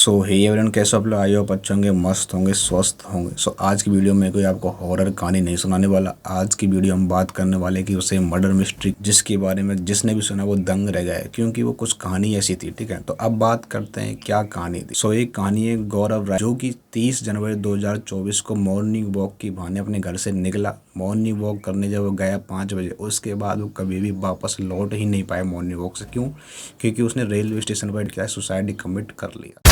सो hey everyone, कैसे आप लोग? आई होप अच्छे होंगे, मस्त होंगे, स्वस्थ होंगे। सो आज की वीडियो में कोई आपको हॉरर कहानी नहीं सुनाने वाला। आज की वीडियो हम बात करने वाले कि उसे मर्डर मिस्ट्री, जिसके बारे में जिसने भी सुना वो दंग रह गया है, क्योंकि वो कुछ कहानी ऐसी थी। ठीक है, तो अब बात करते हैं क्या कहानी थी। सो एक कहानी है गौरव राय, जो कि 30 जनवरी 2024 को मॉर्निंग वॉक की बहाने अपने घर से निकला। मॉर्निंग वॉक करने जब वो गया 5 बजे, उसके बाद वो कभी भी वापस लौट ही नहीं पाया मॉर्निंग वॉक से। क्यों? क्योंकि उसने रेलवे स्टेशन पर क्या सुसाइड कमिट कर लिया।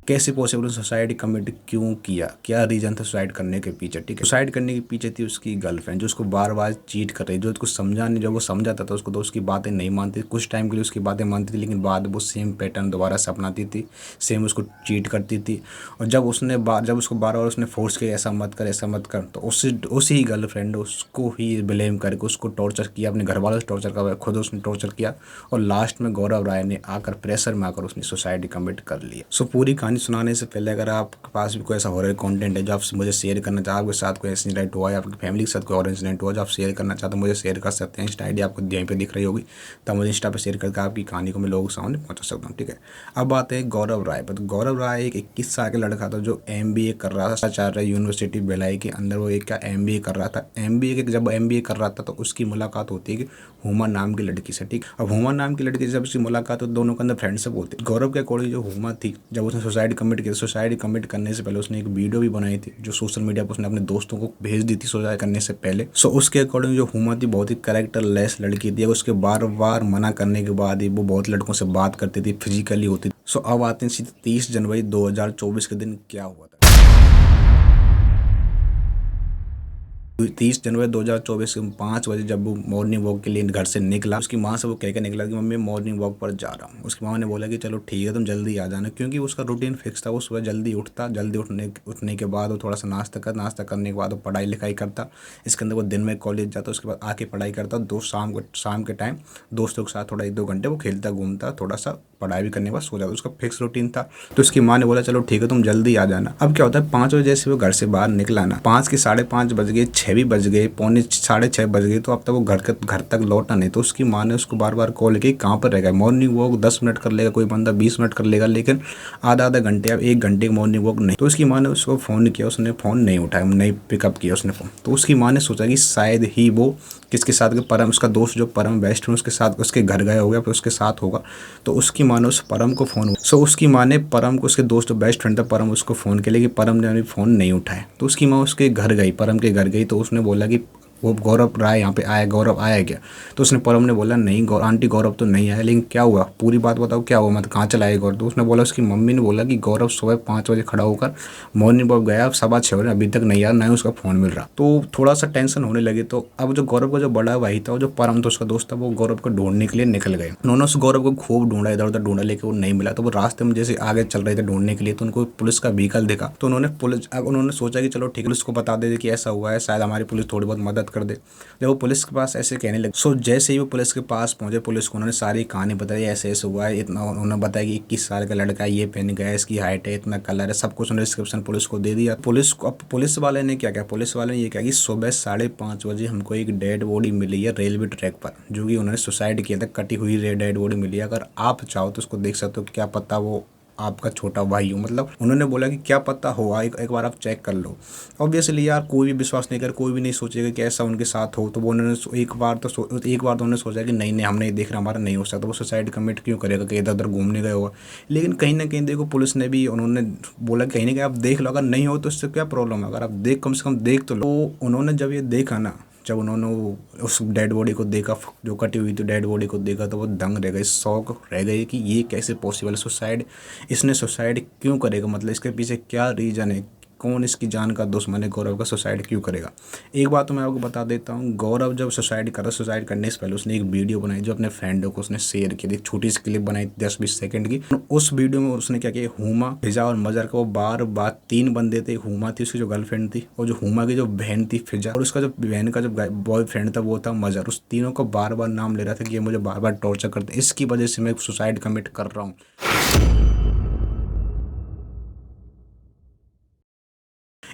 कैसे पॉसिबल? सुसाइड कमिट क्यों किया? क्या रीजन था सुसाइड करने के पीछे? ठीक है, सुसाइड करने के पीछे थी उसकी गर्लफ्रेंड, जो उसको बार बार चीट कर रही, जो उसको समझा नहीं। जब वो समझाता था उसको तो उसकी बातें नहीं मानती। कुछ टाइम के लिए उसकी बातें मानती थी, लेकिन बाद वो सेम पैटर्न दोबारा से अपनाती थी, सेम उसको चीट करती थी। और जब उसको बार बार उसने फोर्स किया ऐसा मत कर, ऐसा मत कर, तो उसी गर्लफ्रेंड उसको ही ब्लेम करके उसको टॉर्चर किया, अपने घर वालों से टॉर्चर कर, खुद उसने टॉर्चर किया। और लास्ट में गौरव राय ने आकर प्रेशर में आकर उसने सुसाइड कमिट कर लिया। सो पूरी कहानी सुनाने से पहले, अगर आपके पास भी कोई ऐसा हॉरर कंटेंट है जो आप मुझे शेयर करना चाहते, आपके साथ कोई इंसिडेंट हुआ है, आपकी फैमिली के साथ कोई और इंसिडेंट हुआ जो आप शेयर करना चाहते हो, मुझे शेयर कर सकते हैं। इंस्टा आईडी आपको यहीं पे दिख रही होगी, तब मुझे इंस्टा पे शेयर करके आपकी कहानी को मैं लोगों के सामने पहुंचा सकता हूँ। ठीक है, अब बात है गौरव राय पर। तो गौरव राय एक 21 साल का लड़का था जो MBA कर रहा था आचार्य यूनिवर्सिटी भिलाई के अंदर। वो एक क्या MBA कर रहा था। जब MBA कर रहा था तो उसकी मुलाकात होती है कि हुमा नाम की लड़की से। ठीक, अब हुमा नाम की लड़की से जब उसकी मुलाकात हो, दोनों के अंदर फ्रेंडशिप होती है। गौरव के अकॉर्डिंग जो हुमा थी, जब उसने सुसाइड कमिट करने से पहले उसने एक वीडियो भी बनाई थी, जो सोशल मीडिया पर उसने अपने दोस्तों को भेज दी थी सुसाइड करने से पहले। सो उसके अकॉर्डिंग जो हुमा थी बहुत ही कैरेक्टर लेस लड़की थी। उसके बार बार मना करने के बाद ही वो बहुत लड़कों से बात करती थी, फिजिकली होती थी। सो अब आते हैं सीधे 30 जनवरी 2024 के दिन क्या हुआ था। 30 जनवरी 2024 के 5 बजे जब वो मॉर्निंग वॉक के लिए घर से निकला, उसकी माँ से वो कह के निकला कि मम्मी मॉर्निंग वॉक पर जा रहा हूँ। उसकी माँ ने बोला कि चलो ठीक है, तुम जल्दी आ जाना, क्योंकि उसका रूटीन फिक्स था। वो सुबह जल्दी उठता, जल्दी उठने के बाद वो थोड़ा सा नाश्ता करने के बाद वो पढ़ाई लिखाई करता। इसके अंदर वो दिन में कॉलेज जाता, उसके बाद आके पढ़ाई करता। शाम के टाइम दोस्तों के साथ थोड़ा 1-2 घंटे वो खेलता घूमता, थोड़ा सा पढ़ाई भी करने के बाद सो जाता। उसका फिक्स रूटीन था। तो उसकी माँ ने बोला चलो ठीक है, तुम जल्दी आ जाना। अब क्या होता है, 5 बजे जैसे वो घर से बाहर निकला ना, 5 के 5:30 बज गए, 6 भी बज गए, पौने 6:30 बज गए, तो अब तक वो घर तक लौटा नहीं। तो उसकी माँ ने उसको बार बार कॉल की, कहाँ पर रहेगा? मॉर्निंग वॉक 10 मिनट कर लेगा कोई बंदा, 20 मिनट कर लेगा, लेकिन आधा घंटे या 1 घंटे की मॉर्निंग वॉक नहीं। तो उसकी माँ ने उसको फ़ोन किया, उसने फ़ोन नहीं उठाया, नहीं पिकअप किया उसने फ़ोन। तो उसकी माँ ने सोचा कि शायद ही वो किसके साथ, परम, उसका दोस्त जो परम बेस्ट फ्रेंड, उसके साथ उसके घर गया होगा, फिर उसके साथ होगा। तो उसकी माँ ने उस परम को फ़ोन, सो उसकी माँ ने परम को, उसके दोस्त जो बेस्ट फ्रेंड था परम, उसको फ़ोन किया, लेकिन परम ने अभी फ़ोन नहीं उठाया। तो उसकी माँ उसके घर गई, परम के घर गई, तो उसने बोला कि वो गौरव राय यहाँ पे आया, गौरव आया क्या? तो उसने परम ने बोला नहीं आंटी गौरव तो नहीं आया। लेकिन क्या हुआ, पूरी बात बताओ क्या हुआ, मतलब कहाँ चला आया गौरव? तो उसने बोला, उसकी मम्मी ने बोला कि गौरव सुबह 5 बजे खड़ा होकर मॉर्निंग वॉक गया, 6:15 हो रहे, अभी तक नहीं आया, ना ही उसका फ़ोन मिल रहा। तो थोड़ा सा टेंशन होने लगी। तो अब जो गौरव का जो बड़ा भाई था, जो परम था उसका दोस्त था, वो गौरव को ढूंढने के लिए निकल गए। उन्होंने उस गौरव को खूब ढूंढा, इधर उधर ढूंढा, लेकिन वो नहीं मिला। तो वो रास्ते में जैसे आगे चल रहे थे ढूंढने के लिए, तो उनको पुलिस का व्हीकल दिखा। तो उन्होंने सोचा कि चलो ठीक है, पुलिस को बता दे कि ऐसा हुआ है, शायद हमारी पुलिस थोड़ी बहुत मदद कर दे। जब वो पुलिस के पास ऐसे कहने लगे, सो जैसे ही वो पुलिस के पास पहुंचे, पुलिस को उन्होंने सारी कहानी बताई, ऐसे ऐसे हुआ है, इतना उन्होंने बताया कि 21 साल का लड़का है, ये पहन गया है, इसकी हाइट है, इतना कलर है, सब कुछ उन्होंने डिस्क्रिप्शन पुलिस को दे दिया। पुलिस वाले ने क्या किया, पुलिस वाले ने ये कहा कि सुबह 5:30 बजे हमको एक डेड बॉडी मिली है रेलवे ट्रैक पर, जो कि उन्होंने सुसाइड किया था, कटी हुई डेड बॉडी मिली है। अगर आप चाहो तो उसको देख सकते हो, क्या पता वो आपका छोटा भाई हो। मतलब उन्होंने बोला कि क्या पता हो, एक बार आप चेक कर लो। ऑब्वियसली यार, कोई भी विश्वास नहीं कर, कोई भी नहीं सोचेगा कि ऐसा उनके साथ हो। तो वो उन्होंने एक बार तो उन्होंने सोचा कि नहीं हम नहीं देख रहे, हमारा नहीं हो सकता। वो सुसाइड कमिट क्यों करेगा कि इधर उधर घूमने गए होगा। लेकिन कहीं ना कहीं देखो, पुलिस ने भी, उन्होंने बोला कहीं ना कहीं आप देख लो, अगर नहीं हो तो इससे क्या प्रॉब्लम है, अगर आप कम से कम देख तो लो। तो उन्होंने जब ये देखा ना, जब उन्होंने उस डेड बॉडी को देखा, जो कटी हुई थी डेड बॉडी को देखा, तो वो दंग रह गए, शौक रह गए कि ये कैसे पॉसिबल है। इसने सुसाइड क्यों करेगा, मतलब इसके पीछे क्या रीज़न है, कौन इसकी जान का दुश्मन है, गौरव का सुसाइड क्यों करेगा। एक बात तो मैं आपको बता देता हूँ, गौरव जब सुसाइड करने से पहले उसने एक वीडियो बनाई, जो अपने फ्रेंडों को उसने शेयर की, एक छोटी सी क्लिप बनाई 10-20 सेकंड की। उस वीडियो में उसने क्या किया, हुमा, फिजा और मजर का वो बार बार 3 बंदे थे। हुमा थी उसकी जो गर्लफ्रेंड थी, और जो हुमा की जो बहन थी फिजा, और उसका जो बहन का जो बॉयफ्रेंड था वो था मजर। उस तीनों को बार बार नाम ले रहा था कि ये मुझे बार बार टॉर्चर करते हैं, इसकी वजह से मैं सुसाइड कमिट कर रहा हूँ।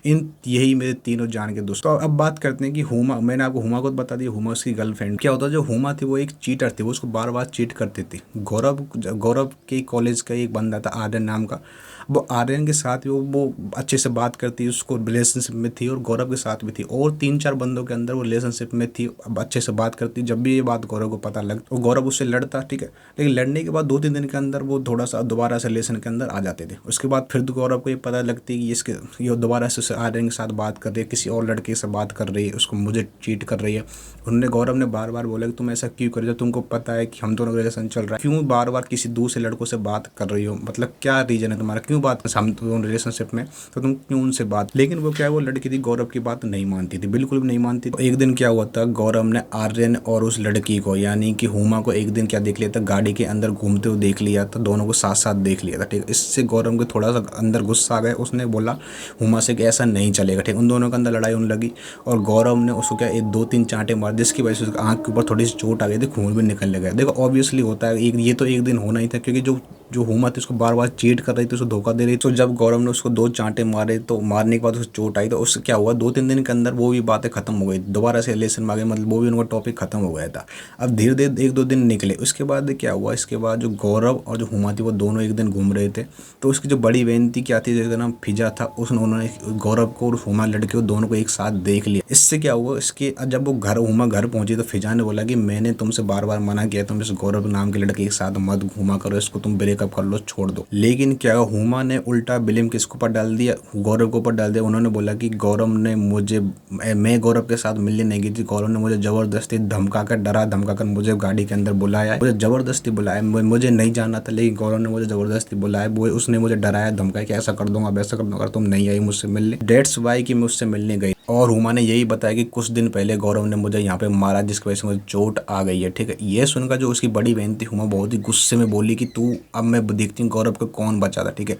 इन यही मेरे तीनों जान के दोस्त। तो अब बात करते हैं कि हुमा, मैंने आपको हुमा को बता दिया, हुमा उसकी गर्लफ्रेंड। क्या होता है, जो हुमा थी वो एक चीटर थी, वो उसको बार बार चीट करती थी। गौरव के कॉलेज का एक बंदा था आर्यन नाम का, वो आर्यन के साथ वो अच्छे से बात करती, उसको रिलेशनशिप में थी, और गौरव के साथ भी थी, और 3-4 बंदों के अंदर वो रिलेशनशिप में थी, अब अच्छे से बात करती। जब भी ये बात गौरव को पता लग तो गौरव उससे लड़ता, ठीक है, लेकिन लड़ने के बाद 2-3 दिन के अंदर वो थोड़ा सा दोबारा से रिलेशन के अंदर आ जाते थे। उसके बाद फिर तो गौरव को ये पता लगती कि ये दोबारा से आर्यन के साथ बात कर रही है, किसी और लड़के से बात कर रही है, उसको मुझे चीट कर रही है। उन्होंने गौरव ने बार बार बोला कि तुम ऐसा क्यों कर रहे हो, तुमको पता है कि हम दोनों का रिलेशन चल रहा है, क्यों बार बार किसी दूसरे लड़कों से बात कर रही हो, मतलब क्या रीजन है तुम्हारा, क्यों बात, हम दोनों रिलेशनशिप में, तो तुम क्यों उनसे बात। लेकिन वो क्या है, वो लड़की थी गौरव की बात नहीं मानती थी, बिल्कुल भी नहीं मानती थी। एक दिन क्या हुआ था, गौरव ने आर्यन और उस लड़की को यानी कि हुमा को एक दिन क्या देख लिया था, गाड़ी के अंदर घूमते हुए देख लिया था, दोनों को साथ साथ देख लिया था, ठीक है। इससे गौरव को थोड़ा सा अंदर गुस्सा आ गया, उसने बोला हुमा से कि ऐसा नहीं चलेगा, ठीक। उन दोनों के अंदर लड़ाई होने लगी, और गौरव ने उसको क्या 1-2-3 चांटे मार, जिसकी वजह से उसकी आंख के ऊपर थोड़ी सी चोट आ गई थी, खून भी निकलने गया। देखो ऑब्वियसली होता है, ये तो एक दिन होना ही था, क्योंकि जो हुमा थी उसको बार बार चीट कर रही थी, उसको धोखा दे रही थी। तो जब गौरव ने उसको 2 चांटे मारे, तो मारने के बाद उसको चोट आई, तो उससे क्या हुआ, 2-3 दिन के अंदर वो भी बातें खत्म हो गई, दोबारा से रिलेशन में आ गए, मतलब वो भी उनका टॉपिक खत्म हो गया था। अब धीरे धीरे 1-2 दिन निकले, उसके बाद क्या हुआ, इसके बाद जो गौरव और जो हुमा थी वो दोनों एक दिन घूम रहे थे। तो उसकी जो बड़ी बहन थी, क्या थी, जिसका नाम फिजा था, उन्होंने गौरव को और हुमा लड़के को दोनों को एक साथ देख लिया। इससे क्या हुआ, इसके जब वो हुमा घर पहुंची, तो फिजा ने बोला कि मैंने तुमसे बार बार मना किया, तुम इस गौरव नाम के लड़के के साथ मत घूमा करो, इसको तुम ब्रेकअप कर लो, छोड़ दो। लेकिन क्या हुमा ने उल्टा ब्लेम किसके ऊपर डाल दिया, गौरव के ऊपर डाल दिया। उन्होंने बोला कि गौरव ने मैं गौरव के साथ मिलने नहीं गई थी, गौरव ने मुझे जबरदस्ती धमकाकर, डरा धमकाकर मुझे गाड़ी के अंदर बुलाया, मुझे जबरदस्ती बुलाया, मुझे नहीं जाना था, लेकिन गौरव ने मुझे जबरदस्ती बुलाया, वो उसने मुझे डराया धमकाया कि ऐसा कर दूंगा, वैसा कर दूंगा, अगर तुम नहीं आई मुझसे मिलने, डेट्स वाई कि मैं उससे मिलने गई। और हुमा ने यही बताया कि कुछ दिन पहले गौरव ने मुझे यहाँ पे मारा, जिसकी वजह से मुझे चोट आ गई है, ठीक है। ये सुनकर जो उसकी बड़ी बहन थी हुमा बहुत ही गुस्से में बोली कि तू, अब मैं देखती हूँ गौरव को कौन बचाता, ठीक है,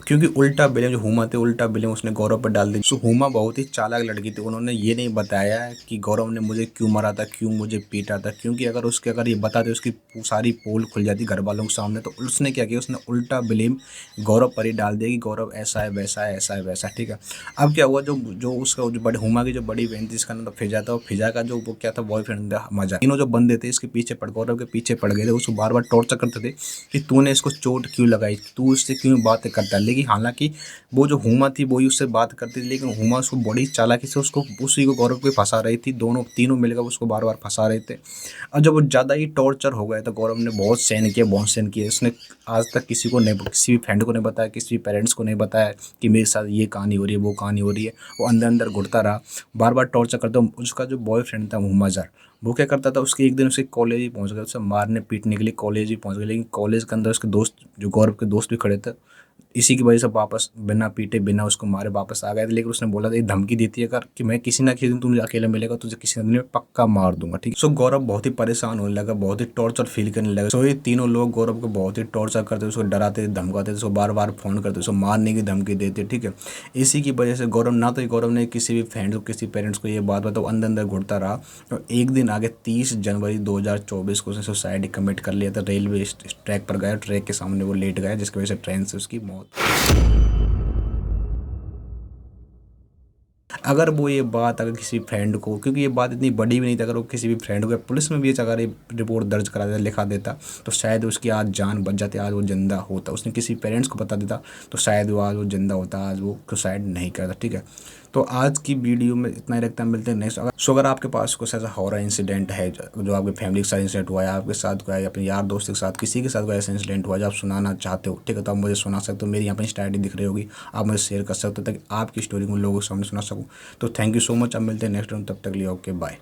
क्योंकि उल्टा ब्लेम जो हुमा थे, उल्टा ब्लेम उसने गौरव पर डाल दी। सो हुमा बहुत ही चालाक लड़की थी, उन्होंने ये नहीं बताया कि गौरव ने मुझे क्यों मारा था, क्यों मुझे पीटा था, क्योंकि अगर ये बताते उसकी सारी पोल खुल जाती घर वालों के सामने। तो उसने क्या किया, उसने उल्टा ब्लेम गौरव पर ही डाल दिया कि गौरव ऐसा है, वैसा है, ऐसा है, वैसा, ठीक है। अब क्या हुआ, जो उसका जो बड़े हुमा की जो बड़ी बहन थी, इसका नाम फिजा था, और फिजा का जो वो क्या था, बॉयफ्रेंड था मजा। तीनों जो बंदे थे इसके पीछे गौरव के पीछे पड़ गए थे, उसको बार बार टॉर्चर करते थे कि तूने इसको चोट क्यों लगाई, तू इससे क्यों बातें करता है। लेकिन हालांकि वो जो हुमा थी वो ही उससे बात करती थी, लेकिन हुमा उसको बड़ी चालाकी से उसको उसी को गौरव को फंसा रही थी, दोनों तीनों मिलकर उसको बार बार फंसा रहे थे। और जब वो ज़्यादा ही टॉर्चर हो गया तो गौरव ने बहुत सहन किया, बहुत सहन किया। उसने आज तक किसी को नहीं, किसी भी फ्रेंड को नहीं बताया, किसी भी पेरेंट्स को नहीं बताया कि मेरे साथ ये कहानी हो रही है, वो कहानी हो रही है। वो अंदर अंदर घुटता रहा, बार बार टॉर्चर करता। उसका जो बॉयफ्रेंड था हुमाजर, वो क्या करता था, उसके एक दिन उसके कॉलेज ही पहुंच गया, उसे मारने पीटने के लिए कॉलेज ही पहुंच गया। लेकिन कॉलेज के अंदर उसके दोस्त, जो गौरव के दोस्त भी खड़े थे, इसी की वजह से वापस बिना पीटे बिना उसको मारे वापस आ गए थे। लेकिन उसने बोला था, एक धमकी दी थी अगर कि मैं किसी ना किसी दिन तुझे अकेले मिलेगा, तुझे किसी दिन में पक्का मार दूंगा, ठीक है। सो गौरव बहुत ही परेशान होने लगा, बहुत ही टॉर्चर फील करने लगा। सो ये तीनों लोग गौरव को बहुत ही टॉर्चर करते, उसको डराते धमकाते, उसको बार बार फोन करते, उसको मारने की धमकी देते, ठीक है। इसी की वजह से गौरव ना तो गौरव ने किसी भी फ्रेंड को, किसी पेरेंट्स को ये बात बताओ, अंदर अंदर घुटता रहा। और एक दिन आगे 30 जनवरी 2024 को उसने सुसाइड कमिट कर लिया था। रेलवे ट्रैक पर गया, ट्रैक के सामने वो लेट गया, जिसकी वजह से ट्रेन से उसकी मौत। अगर वो ये बात अगर किसी फ्रेंड को, क्योंकि ये बात इतनी बड़ी भी नहीं थी, अगर वो किसी भी फ्रेंड को पुलिस में भी अगर ये रिपोर्ट दर्ज करा देता, लिखा देता, तो शायद उसकी आज जान बच जाती, आज वो जिंदा होता। उसने किसी पेरेंट्स को बता देता तो शायद वो आज वो जिंदा होता, आज वो सुसाइड नहीं करता, ठीक है। तो आज की वीडियो में इतना ही रखता है, मिलते हैं नेक्स्ट। अगर आपके पास कुछ ऐसा हॉरर इंसिडेंट है जो आपके फैमिली के साथ इंसिडेंट हुआ है, आपके साथ हुआ है, अपने यार दोस्त के साथ, किसी के साथ कोई ऐसा इंसिडेंट हुआ जो आप सुनाना चाहते हो, ठीक है, तो आप मुझे सुना सकते हो। मेरी यहाँ पर इंस्टा ID दिख रही होगी, आप मुझे शेयर कर सकते हो ताकि आपकी स्टोरी को लोगों के सामने सुना सकूँ। तो थैंक यू सो मच, अब मिलते हैं नेक्स्ट टाइम, तब तक लिए ओके बाय।